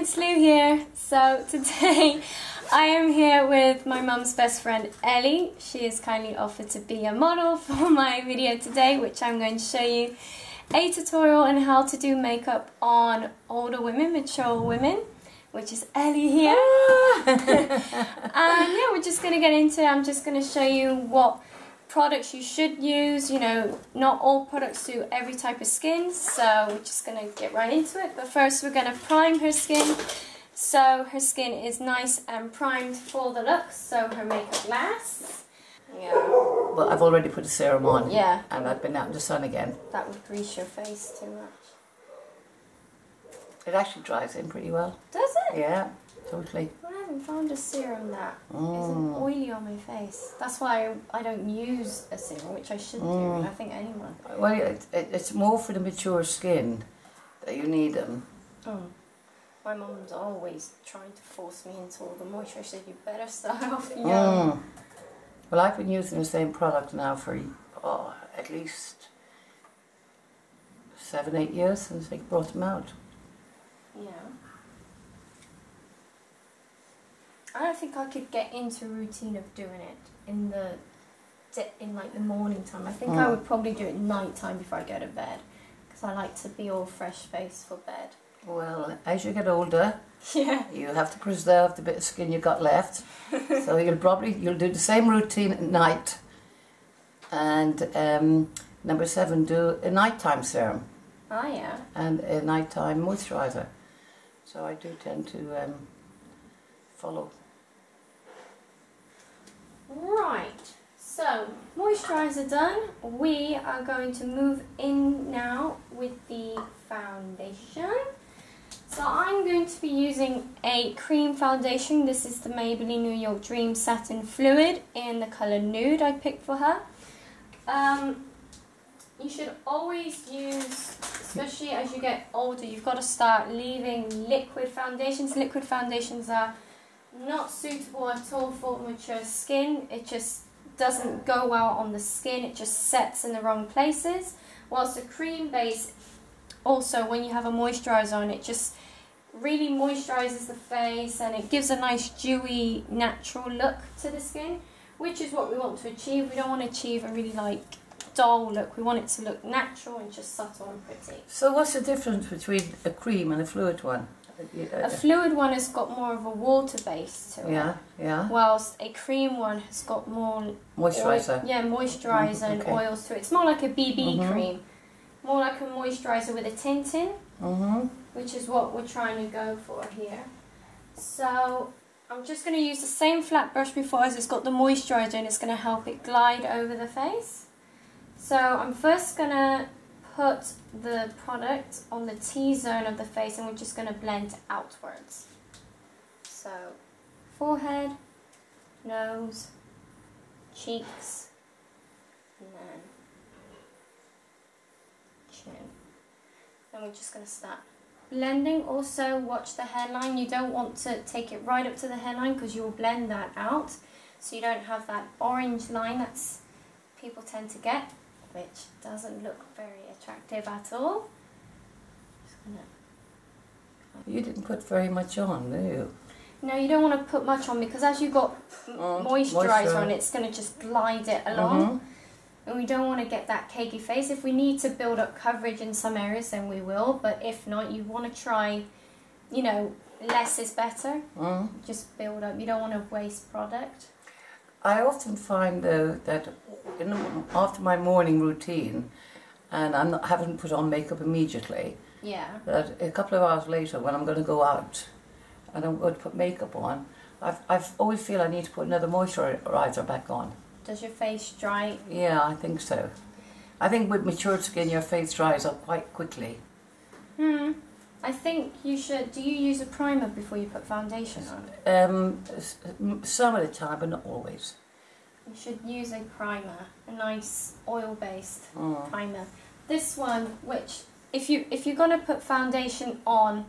it's Lou here. So today I am here with my mum's best friend Ellie. She has kindly offered to be a model for my video today, which I'm going to show you a tutorial on how to do makeup on older women, mature women, which is Ellie here. And yeah, we're just going to get into it. I'm just going to show you what products you should use. You know, not all products suit every type of skin, so we're just going to get right into it. But first we're going to prime her skin, so her skin is nice and primed for the look, so her makeup lasts. Yeah. Well, I've already put a serum on. Yeah. And I've been out in the sun again. That would grease your face too much. It actually dries in pretty well. Does it? Yeah, totally. I haven't found a serum that isn't oily on my face. That's why I don't use a serum, which I should do, and I think anyone. Well, it's more for the mature skin that you need them. My mum's always trying to force me into all the moisture. She said, you better start off young. Well, I've been using the same product now for at least 7-8 years since they brought them out. Yeah. I don't think I could get into a routine of doing it in like the morning time. I think I would probably do it night time before I go to bed, because I like to be all fresh faced for bed. Well, as you get older, yeah, you have to preserve the bit of skin you've got left. So you'll do the same routine at night. And number 7, do a nighttime serum. Oh yeah. And a nighttime moisturizer. So I do tend to follow. Right, so moisturizer done. We are going to move in now with the foundation. So I'm going to be using a cream foundation. This is the Maybelline New York Dream Satin Fluid in the colour Nude I picked for her. You should always use, especially as you get older, you've got to start leaving liquid foundations. Liquid foundations are not suitable at all for mature skin. It just doesn't go well on the skin. It just sets in the wrong places. Whilst a cream base, also when you have a moisturizer on, it just really moisturizes the face and it gives a nice dewy natural look to the skin, which is what we want to achieve. We don't want to achieve a really like dull look. We want it to look natural and just subtle and pretty. So what's the difference between a cream and a fluid one? A fluid one has got more of a water base to it. Yeah, yeah. Whilst a cream one has got more moisturizer. Moisturizer and oils to it. It's more like a BB cream. More like a moisturizer with a tint in, which is what we're trying to go for here. So I'm just going to use the same flat brush before, as it's got the moisturizer and it's going to help it glide over the face. So I'm first going to put the product on the T-zone of the face and we're just going to blend outwards. So forehead, nose, cheeks, and then chin. Then we're just going to start blending. Also watch the hairline. You don't want to take it right up to the hairline because you'll blend that out, so you don't have that orange line that's people tend to get, which doesn't look very attractive at all. You didn't put very much on, do you? No, you don't want to put much on because as you've got moisturizer on, it's going to just glide it along. And we don't want to get that cakey face. If we need to build up coverage in some areas, then we will. But if not, you want to try, you know, less is better. Just build up. You don't want to waste product. I often find though that after my morning routine, and I haven't put on makeup immediately, that a couple of hours later when I'm going to go out and I'm going to put makeup on, I always feel I need to put another moisturizer back on. Does your face dry? Yeah, I think so. I think with mature skin your face dries up quite quickly. I think you should. Do you use a primer before you put foundation on? Some of the time, but not always. You should use a primer, a nice oil-based primer. This one, which if you're gonna put foundation on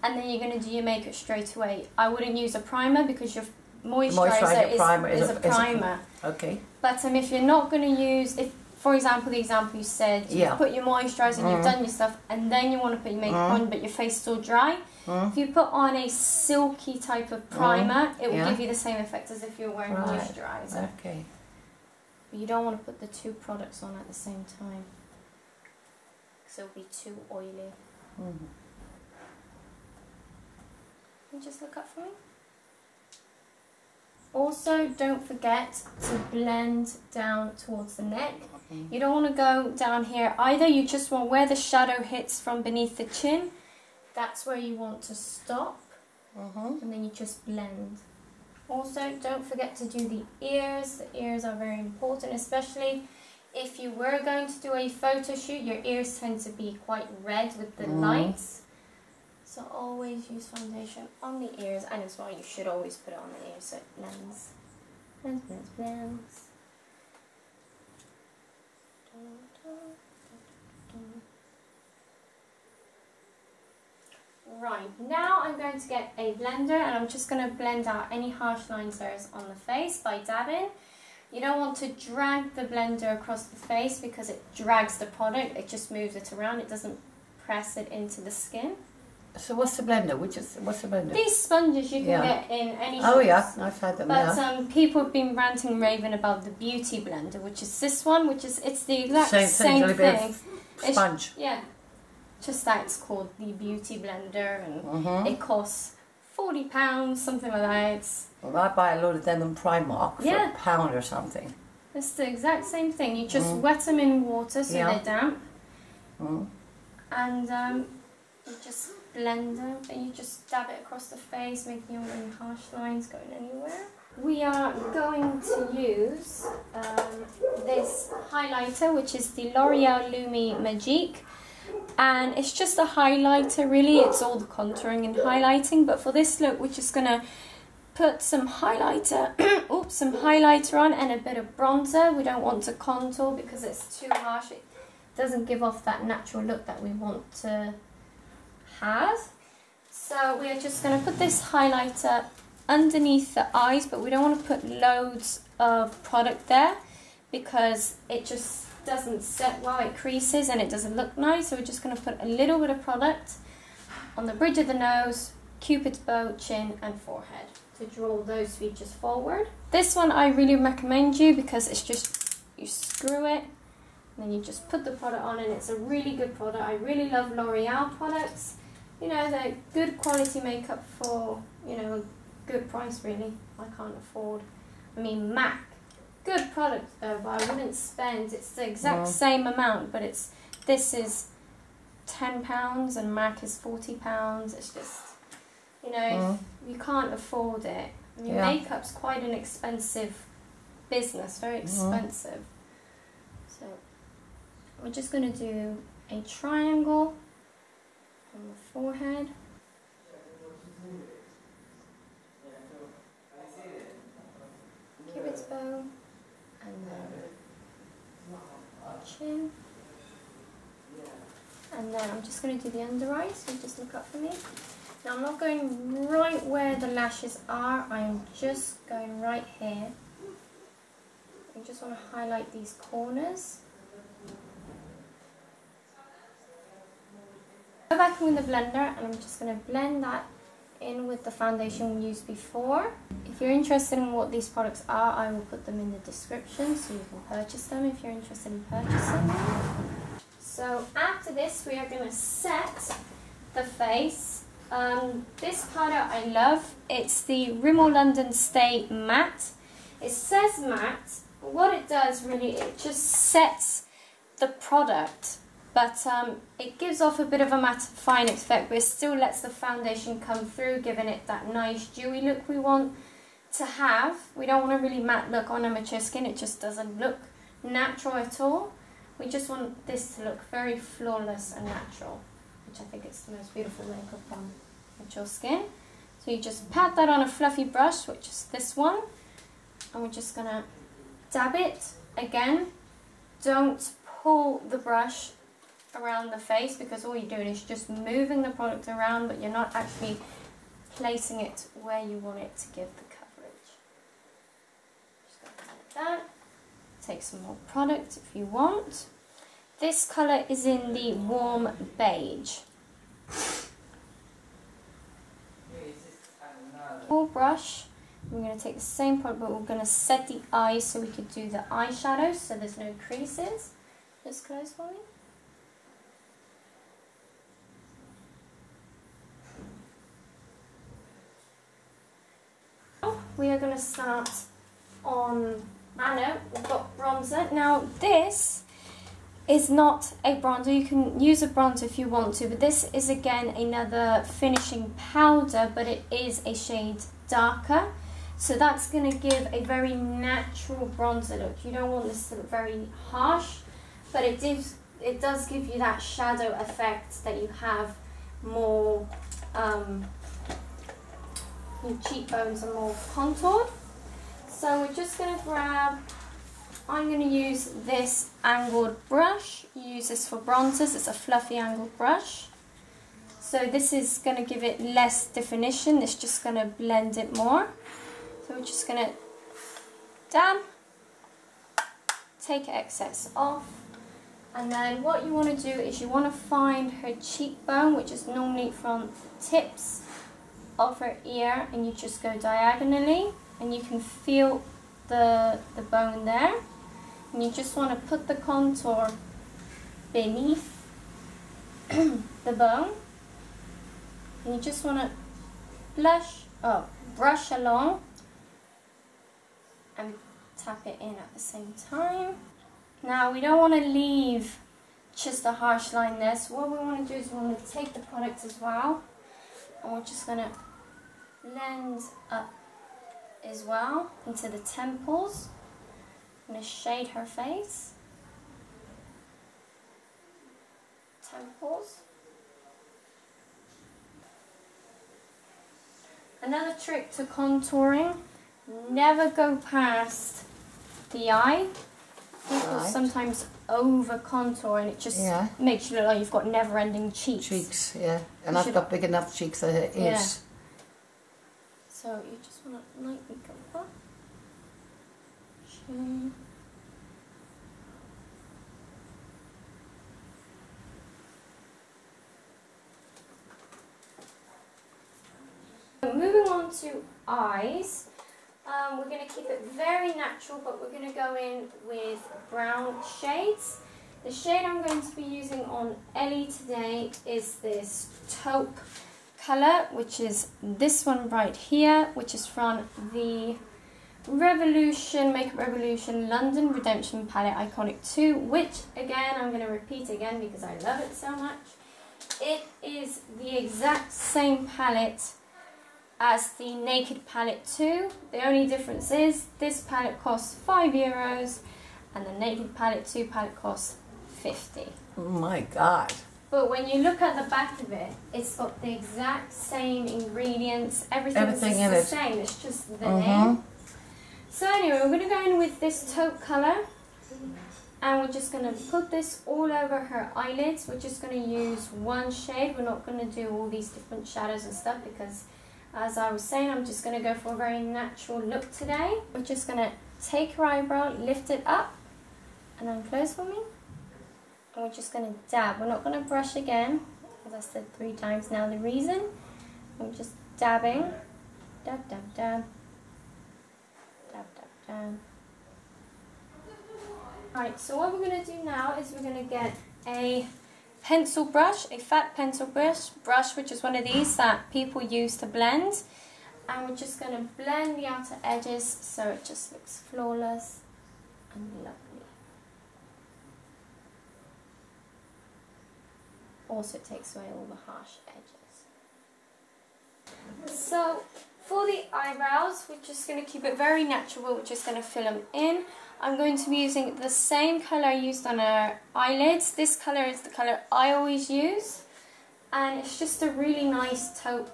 and then you're gonna do your makeup straight away, I wouldn't use a primer because your moisturizer is a primer. Okay. But if you're not gonna use, for example, the example you said, you've put your moisturiser, you've done your stuff, and then you want to put your makeup on, but your face is still dry. If you put on a silky type of primer, it will give you the same effect as if you're wearing moisturiser. Okay. But you don't want to put the two products on at the same time, because it'll be too oily. Can you just look up for me? Also, don't forget to blend down towards the neck. You don't want to go down here either. You just want where the shadow hits from beneath the chin. That's where you want to stop. And then you just blend. Also, don't forget to do the ears. The ears are very important, especially if you were going to do a photo shoot. Your ears tend to be quite red with the lights. So always use foundation on the ears, and as well you should always put it on the ears so it blends. Blends, blends, blends. Right, now I'm going to get a blender and I'm just going to blend out any harsh lines there is on the face by dabbing. You don't want to drag the blender across the face because it drags the product, it just moves it around, it doesn't press it into the skin. So what's the blender? What's the blender? These sponges you can get in any shops. Oh yeah, I've had them. But people have been ranting and raving about the beauty blender, which is this one, it's the exact same thing. Sponge. Just that it's called the beauty blender, and it costs £40, something like that. Well, I buy a load of them in Primark for £1 or something. It's the exact same thing. You just wet them in water so they're damp, and you just blend them, and you just dab it across the face, making your any harsh lines going anywhere. We are going to use this highlighter, which is the L'Oreal Lumi Magique, and it's just a highlighter really. It's all the contouring and highlighting, but for this look we're just going to put some highlighter some highlighter on and a bit of bronzer. We don't want to contour because it's too harsh. It doesn't give off that natural look that we want to have. So we are just going to put this highlighter underneath the eyes, but we don't want to put loads of product there because it just doesn't set well, it creases and it doesn't look nice. So we're just going to put a little bit of product on the bridge of the nose, cupid's bow, chin and forehead to draw those features forward. This one I really recommend you because it's just, you screw it and then you just put the product on, and it's a really good product. I really love L'Oreal products. You know, they're good quality makeup for, you know, good price really. I can't afford. I mean, MAC, good product though, but I wouldn't spend, it's the exact same amount, but this is £10 and MAC is £40. It's just, you know, if you can't afford it. And your makeup's quite an expensive business, very expensive. So we're just going to do a triangle on the forehead. Cupid's bow, and then chin, and then I'm just going to do the under eye, so just look up for me. Now I'm not going right where the lashes are, I'm just going right here. I just want to highlight these corners. Go back in with the blender and I'm just going to blend that in with the foundation we used before. If you're interested in what these products are, I will put them in the description so you can purchase them if you're interested in purchasing them. So after this we are going to set the face. This powder I love. It's the Rimmel London Stay Matte. It says matte, but what it does really, it just sets the product. But it gives off a bit of a mattifying effect, but it still lets the foundation come through, giving it that nice dewy look we want to have. We don't want a really matte look on a mature skin, it just doesn't look natural at all. We just want this to look very flawless and natural, which I think is the most beautiful makeup on mature skin. So you just pat that on a fluffy brush, which is this one, and we're just going to dab it. Again, don't pull the brush around the face because all you're doing is just moving the product around, but you're not actually placing it where you want it to give the coverage. Just go like that. take some more product if you want. This colour is in the warm beige. Full brush. We're going to take the same product, but we're going to set the eyes so we could do the eyeshadows so there's no creases. Just close for me. We are going to start on Anna. We've got bronzer. Now this is not a bronzer. You can use a bronzer if you want to, but this is again another finishing powder, but it is a shade darker. So that's going to give a very natural bronzer look. You don't want this to look very harsh, but it does give you that shadow effect that you have more, your cheekbones are more contoured. So we're just going to grab, I'm going to use this angled brush. You use this for bronzers, it's a fluffy angled brush. So this is going to give it less definition, it's just going to blend it more. So we're just going to dab, take excess off, and then what you want to do is you want to find her cheekbone, which is normally from tips of her ear, and you just go diagonally, and you can feel the bone there, and you just want to put the contour beneath the bone, and you just want to brush along and tap it in at the same time. Now we don't want to leave just a harsh line there, so what we want to do is we want to take the product as well, and we're just going to blend up as well into the temples. I'm going to shade her face. Temples. Another trick to contouring, never go past the eye. People sometimes over contour and it just makes you look like you've got never ending cheeks. Cheeks, yeah. And I've got big enough cheeks that it is. So you just want to lightly go up. Shade. Moving on to eyes, we're going to keep it very natural, but we're going to go in with brown shades. The shade I'm going to be using on Ellie today is this taupe colour, which is this one right here, which is from the Makeup Revolution London Redemption Palette Iconic 2, which again I'm going to repeat again because I love it so much. It is the exact same palette as the Naked Palette 2. The only difference is this palette costs €5 and the Naked Palette 2 palette costs 50. Oh my god. But when you look at the back of it, it's got the exact same ingredients, everything's the same, it's just the name. So anyway, we're going to go in with this taupe colour, and we're just going to put this all over her eyelids. We're just going to use one shade, we're not going to do all these different shadows and stuff because, as I was saying, I'm just going to go for a very natural look today. We're just going to take her eyebrow, lift it up, and then close for me. And we're just going to dab. We're not going to brush again, as I said 3 times now. The reason, we're just dabbing. Dab, dab, dab. Dab, dab, dab. Alright, so what we're going to do now is we're going to get a pencil brush, a fat pencil brush, which is one of these that people use to blend. And we're just going to blend the outer edges so it just looks flawless and lovely. Also, it takes away all the harsh edges. So, for the eyebrows, we're just going to keep it very natural, but we're just going to fill them in. I'm going to be using the same colour I used on our eyelids. This colour is the colour I always use, and it's just a really nice taupe,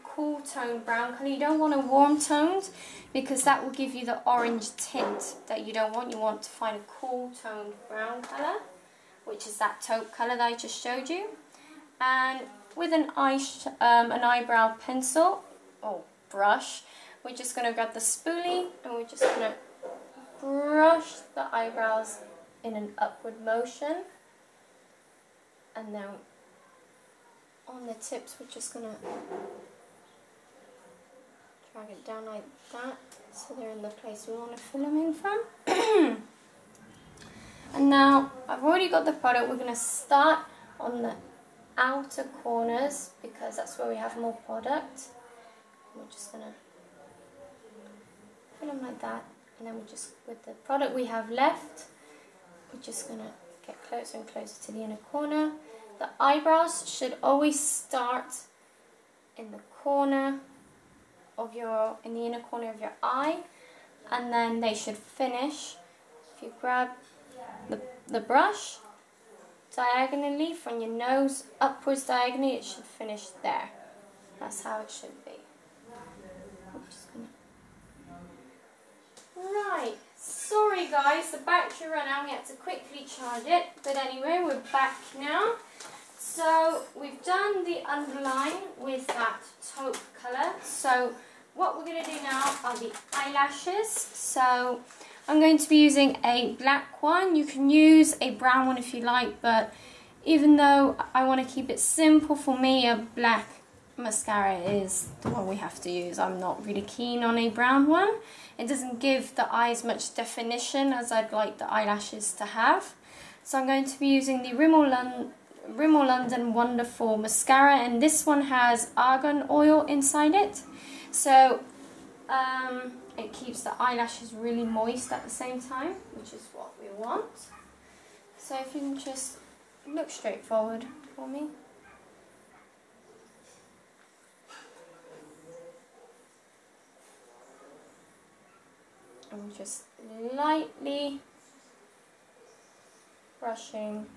cool toned brown colour. You don't want a warm toned because that will give you the orange tint that you don't want. You want to find a cool toned brown colour, which is that taupe colour that I just showed you. And with an eyebrow pencil or brush, we're just going to grab the spoolie and we're just going to brush the eyebrows in an upward motion, and then on the tips we're just going to drag it down like that so they're in the place we want to fill them in from. And now I've already got the product. We're going to start on the outer corners because that's where we have more product. We're just going to fill them like that, and then we're just, with the product we have left, we're just going to get closer and closer to the inner corner. The eyebrows should always start in the corner of in the inner corner of your eye, and then they should finish. If you grab the brush diagonally from your nose upwards diagonally, it should finish there. That's how it should be. I'm just gonna... Right, sorry guys, the battery ran out, we had to quickly charge it, but anyway, we're back now. So we've done the underline with that taupe colour. So what we're going to do now are the eyelashes. So I'm going to be using a black one. You can use a brown one if you like, but even though I want to keep it simple, for me a black mascara is the one we have to use. I'm not really keen on a brown one. It doesn't give the eyes much definition as I'd like the eyelashes to have. So I'm going to be using the Rimmel London Wonderful Mascara, and this one has argan oil inside it. So it keeps the eyelashes really moist at the same time, which is what we want. So if you can just look straight forward for me. I'm just lightly brushing .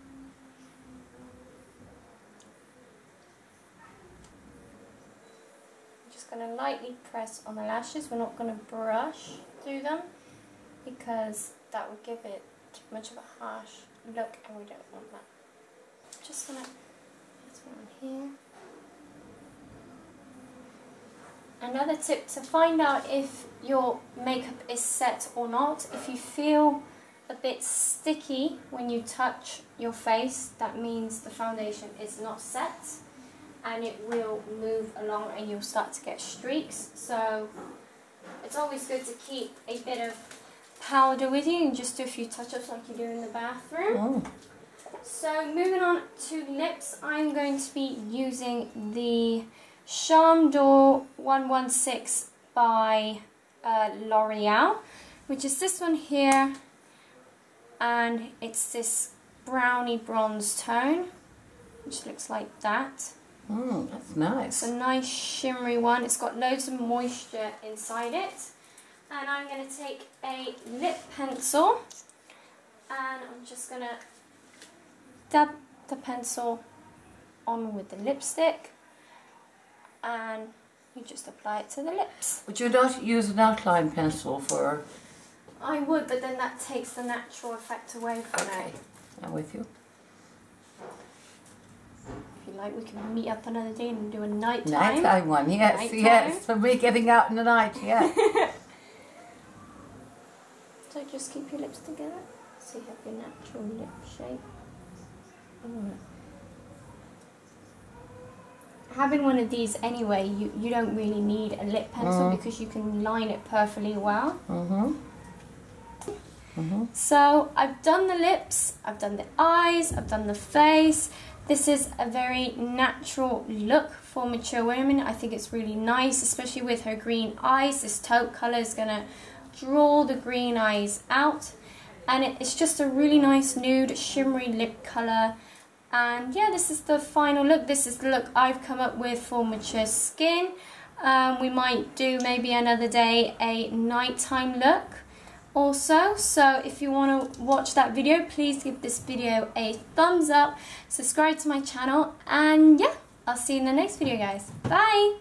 Going to lightly press on the lashes. We're not going to brush through them because that would give it too much of a harsh look, and we don't want that. Just going to put it on here. Another tip to find out if your makeup is set or not: if you feel a bit sticky when you touch your face, that means the foundation is not set, and it will move along and you'll start to get streaks. So it's always good to keep a bit of powder with you and just do a few touch-ups like you do in the bathroom. Oh. So moving on to lips, I'm going to be using the Charme d'Or 116 by L'Oreal, which is this one here, and it's this brownie bronze tone, which looks like that. That's nice. It's a nice shimmery one. It's got loads of moisture inside it. And I'm going to take a lip pencil, and I'm just going to dab the pencil on with the lipstick, and you just apply it to the lips. Would you not use an outline pencil for... I would, but then that takes the natural effect away from it. Okay, I'm with you. If you like, we can meet up another day and do a nighttime. Nighttime one, yes, nighttime. Yes. For me getting out in the night, yeah. So just keep your lips together so you have your natural lip shape. Having one of these anyway, you don't really need a lip pencil because you can line it perfectly well. So I've done the lips, I've done the eyes, I've done the face. This is a very natural look for mature women. I think it's really nice, especially with her green eyes. This taupe colour is going to draw the green eyes out. And it's just a really nice nude, shimmery lip colour. And yeah, this is the final look. This is the look I've come up with for mature skin. We might do maybe another day a nighttime look also. So if you want to watch that video, please give this video a thumbs up, subscribe to my channel, and yeah, I'll see you in the next video, guys. Bye!